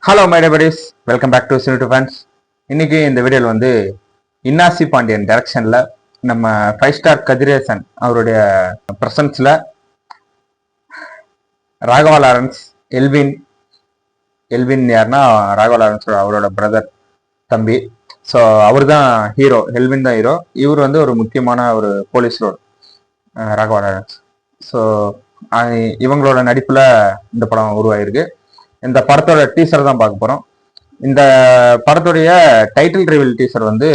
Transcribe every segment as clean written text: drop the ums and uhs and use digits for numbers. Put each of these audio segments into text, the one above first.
Hello my deputies, welcome back to cine to fans. இன்னைக்கு இந்த வீடியோவில் வந்து இன்னாசி பாண்டியன் டைரக்ஷனில் நம்ம 5 ஸ்டார் கதிரேசன் அவருடைய ப்ரெசன்ஸில் ராகவா லாரன்ஸ், எல்வின் யாருன்னா ராகவா லாரன்ஸ் அவரோட பிரதர் தம்பி. ஸோ அவர் தான் ஹீரோ, எல்வின் தான் ஹீரோ. இவர் வந்து ஒரு முக்கியமான ஒரு police role Raghava Lawrence. So இவங்களோட நடிப்பில் இந்த படம் உருவாயிருக்கு. இந்த படத்தோட டீசர் தான் பார்க்க போறோம். இந்த படத்துடைய டைட்டில் ரிவீல் டீசர் வந்து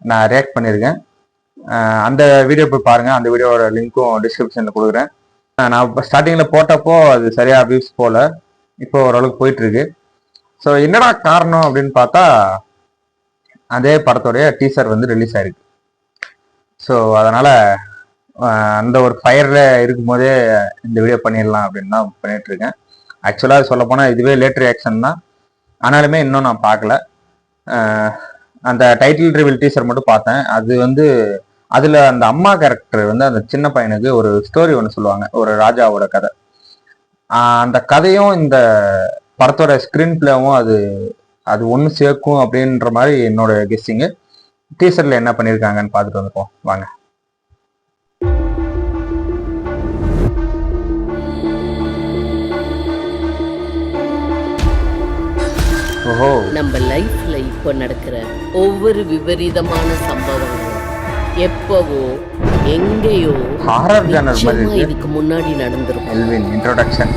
நான் ரியாக்ட் பண்ணியிருக்கேன். அந்த வீடியோ போய் பாருங்க. அந்த வீடியோட லிங்க்கும் டிஸ்கிரிப்ஷன்ல கொடுக்குறேன். நான் ஸ்டார்டிங்ல போட்டப்போ அது சரியா வியூஸ் போல, இப்போ ஓரளவுக்கு போயிட்டு இருக்கு. ஸோ என்னடா காரணம் அப்படின்னு பார்த்தா, அதே படத்துடைய டீசர் வந்து ரிலீஸ் ஆயிருக்கு. ஸோ அதனால அந்த ஒரு ஃபயர்ல இருக்கும் போதே இந்த வீடியோ பண்ணிடலாம் அப்படின்னு தான் பண்ணிட்டு இருக்கேன். ஆக்சுவலாக சொல்ல போனால் இதுவே லேட் ரியாக்ஷன் தான், ஆனாலுமே இன்னும் நான் பார்க்கல. அந்த டைட்டில் ரிவீல் டீசர் மட்டும் பார்த்தேன். அது வந்து அதில் அந்த அம்மா கேரக்டர் வந்து அந்த சின்ன பையனுக்கு ஒரு ஸ்டோரி ஒன்று சொல்லுவாங்க, ஒரு ராஜாவோட கதை. அந்த கதையும் இந்த படத்தோட ஸ்க்ரீன் பிளேவும் அது ஒன்று சேர்க்கும் அப்படின்ற மாதிரி என்னோட கெஸ்ஸிங்கு. டீசரில் என்ன பண்ணியிருக்காங்கன்னு பார்த்துட்டு வந்துப்போம் வாங்க. நம்ம லைஃப்ல இப்போ நடக்கிற ஒவ்வொரு விபரீதமான சம்பவங்களும் எப்பவோ எங்கேயோ இதுக்கு முன்னாடி நடந்திருக்கும். இன்ட்ரோடக்ஷன்.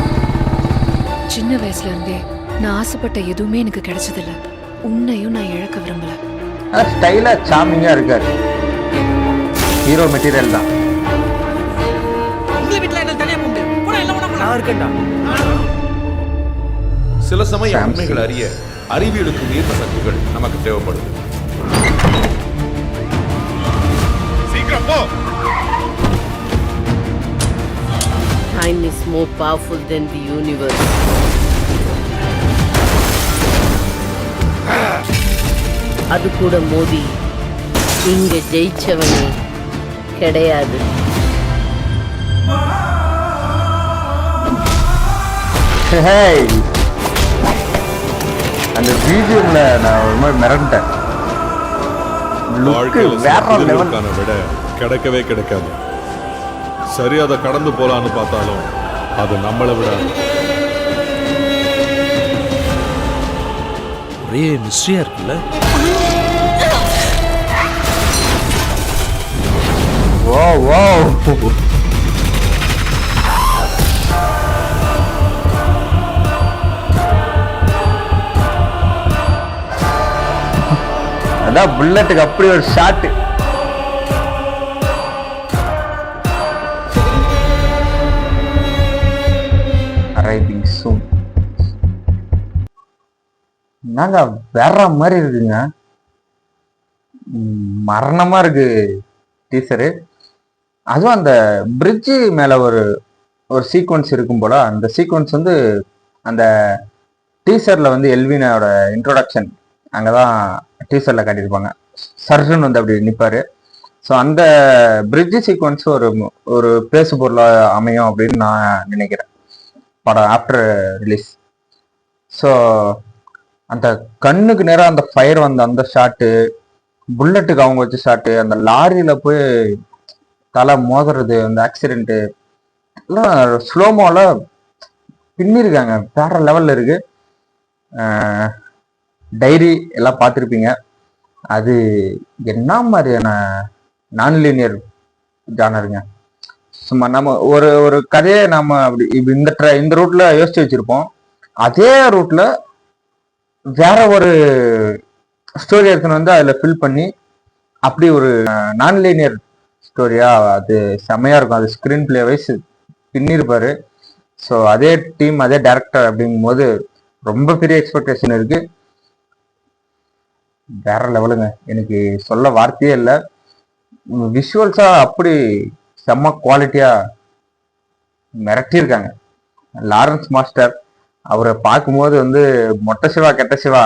சின்ன வயசுல இருந்தே நான் ஆசைப்பட்ட எதுவுமே எனக்கு கிடைச்சதில்ல. உன்னையும் நான் இழக்க விரும்பல. ஸ்டைலா சாமிங்கா இருக்காரு. ஹீரோ மெட்டீரியல் தான். சில சமயம் உண்மைகள் அறிய அறிவியலுக்கு மீறின சக்திகள் நமக்கு தேவைப்படுது. சீக்கிரம் போ. Time is more powerful than the universe. அது கூட மோதி இங்க ஜெயிச்சவனே கிடையாது. அந்த வீடியோல நான் ஒரு மாதிரி மிரண்டேன். விட கிடைக்கவே கிடைக்காது. சரி, அதை கடந்து போலான்னு பார்த்தாலும் அது நம்மளை விட ஒரே மிஸ்ட்ரியா இருக்குல்ல. ஓ ஓ அதான் புல்லட்டுக்கு அப்படி ஒரு ஷாட். அரைவிங் சூன். நாங்க வேற மாதிரி இருக்குங்க, மரணமா இருக்கு டீசரு. அதுவும் அந்த பிரிட்ஜு மேல ஒரு சீக்வன்ஸ் இருக்கும் போல. அந்த சீக்வன்ஸ் வந்து அந்த டீசர்ல வந்து எல்வினோட இன்ட்ரோடக்ஷன் அங்கதான் டீசர்ல காட்டியிருப்பாங்க. சர்ஜன் வந்து அப்படி நிற்பாரு. ஸோ அந்த பிரிட்ஜ் சீக்வன்ஸ் ஒரு பேசு பொருளா அமையும் அப்படின்னு நான் நினைக்கிறேன் படம் ஆஃப்டர் ரிலீஸ். ஸோ அந்த கண்ணுக்கு நேரம் அந்த ஃபயர் வந்த அந்த ஷாட்டு, புல்லட்டுக்கு அவங்க வச்ச ஷாட்டு, அந்த லாரியில போய் தலை மோதுறது, அந்த ஆக்சிடென்ட்டு எல்லாம் ஸ்லோமோல பின்னிருக்காங்க. வேற லெவல்ல இருக்கு. டைரி எல்லாம் பார்த்துருப்பீங்க. அது என்ன மாதிரியான நான் லீனியர் ஜானருங்க. சும்மா நம்ம ஒரு கதையை நாம அப்படி இந்த ரூட்ல யோசிச்சு வச்சிருப்போம். அதே ரூட்ல வேற ஒரு ஸ்டோரி எடுத்துன்னு வந்து அதுல ஃபில் பண்ணி அப்படி ஒரு நான் லீனியர் ஸ்டோரியா அது செம்மையா இருக்கும். அது ஸ்கிரீன் பிளே வைஸ் பின்னிருப்பாரு. ஸோ அதே டீம், அதே டைரக்டர் அப்படிங்கும் போது ரொம்ப பெரிய எக்ஸ்பெக்டேஷன் இருக்கு. வேற லெவலுங்க, எனக்கு சொல்ல வார்த்தையே இல்லை. விஷுவல்ஸா அப்படி செம்ம குவாலிட்டியா மிரட்டியிருக்காங்க. லாரன்ஸ் மாஸ்டர் அவரை பார்க்கும்போது வந்து மொட்டை சிவா கெட்ட சிவா,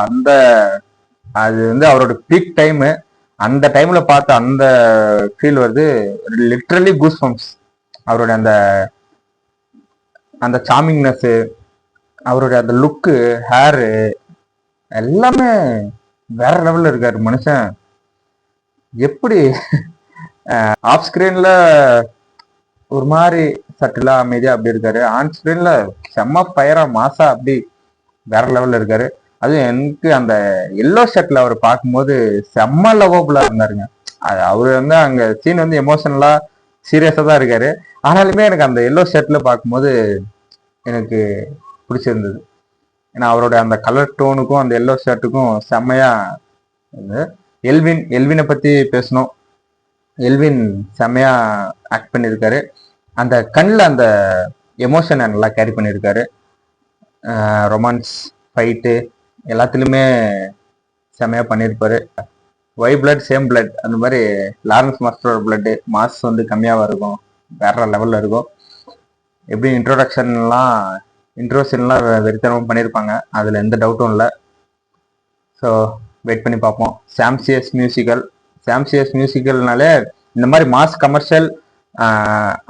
அது வந்து அவரோட பீக் டைமு. அந்த டைம்ல பார்த்த அந்த ஃபீல் வருது. Literally goose bumps. அவருடைய அந்த சாமிங்னஸ், அவருடைய அந்த லுக்கு, ஹேரு, எல்லாமே வேற லெவல்ல இருக்காரு மனுஷன். எப்படி ஆஃப் ஸ்கிரீன்ல ஒரு மாதிரி சட்டிலா அமைதியா அப்படி இருக்காரு, ஆன் ஸ்கிரீன்ல செம்ம ஃபயரா மாசா அப்படி வேற லெவல்ல இருக்காரு. அதுவும் எனக்கு அந்த எல்லோ ஷர்ட்ல அவர் பார்க்கும்போது செம்ம லவபுல்லா இருந்தாருங்க. அவரு வந்து அங்க சீன் வந்து எமோஷனலா சீரியஸா தான் இருக்காரு. ஆனாலுமே எனக்கு அந்த எல்லோ ஷர்ட்ல பார்க்கும்போது எனக்கு பிடிச்சிருந்தது. ஏன்னா அவரோட அந்த கலர் டோனுக்கும் அந்த எல்லோ ஷர்ட்டுக்கும் செம்மையா இருந்தது. எல்வினை பத்தி பேசணும். எல்வின் செம்மையா ஆக்ட் பண்ணியிருக்காரு. அந்த கண்ணில் அந்த எமோஷனை நல்லா கேரி பண்ணியிருக்காரு. ரொமான்ஸ், ஃபைட்டு எல்லாத்துலேயுமே செம்மையா பண்ணியிருப்பாரு. ஒய் பிளட் சேம் பிளட் அந்த மாதிரி லாரன்ஸ் மாஸ்டரோட பிளட்டு மாஸ் வந்து கம்மியாக இருக்கும், வேற லெவலில் இருக்கும். எப்படி இன்ட்ரோசன்லாம் வெறித்தனமாக பண்ணியிருப்பாங்க, அதில் எந்த டவுட்டும் இல்லை. ஸோ வெயிட் பண்ணி பார்ப்போம். சாம்சியஸ் மியூசிக்கல்னாலே இந்த மாதிரி மாஸ் கமர்ஷியல்,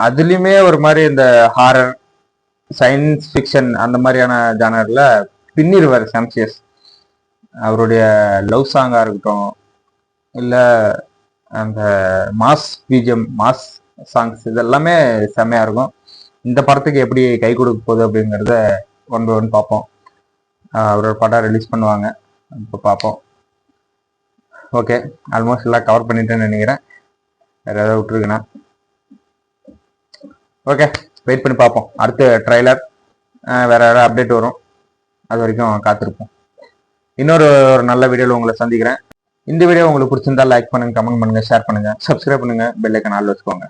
அதுலேயுமே ஒரு மாதிரி இந்த ஹாரர், சயின்ஸ் ஃபிக்ஷன் அந்த மாதிரியான ஜானரில் பின்னிருவார் சாம்சியஸ். அவருடைய லவ் சாங்காக இருக்கட்டும், இல்லை அந்த மாஸ் பிஜிஎம், மாஸ் சாங்ஸ் இதெல்லாமே செம்மையாக இருக்கும். இந்த படத்துக்கு எப்படி கை கொடுக்க போகுது அப்படிங்கிறத ஒன் பை ஒன் பார்ப்போம். அவரோட படம் ரிலீஸ் பண்ணுவாங்க, இப்போ பார்ப்போம். ஓகே, ஆல்மோஸ்ட் எல்லாம் கவர் பண்ணிட்டேன்னு நினைக்கிறேன். வேற ஏதாவது விட்டுருக்குண்ணா? ஓகே, வெயிட் பண்ணி பார்ப்போம். அடுத்த ட்ரைலர் வேற ஏதாவது அப்டேட் வரும், அது வரைக்கும் காத்திருப்போம். இன்னொரு நல்ல வீடியோவில் உங்களை சந்திக்கிறேன். இந்த வீடியோ உங்களுக்கு பிடிச்சிருந்தா லைக் பண்ணுங்க, கமெண்ட் பண்ணுங்க, ஷேர் பண்ணுங்க, சப்ஸ்கிரைப் பண்ணுங்க, பெல் ஐக்கான் ஆல் வச்சுக்கோங்க.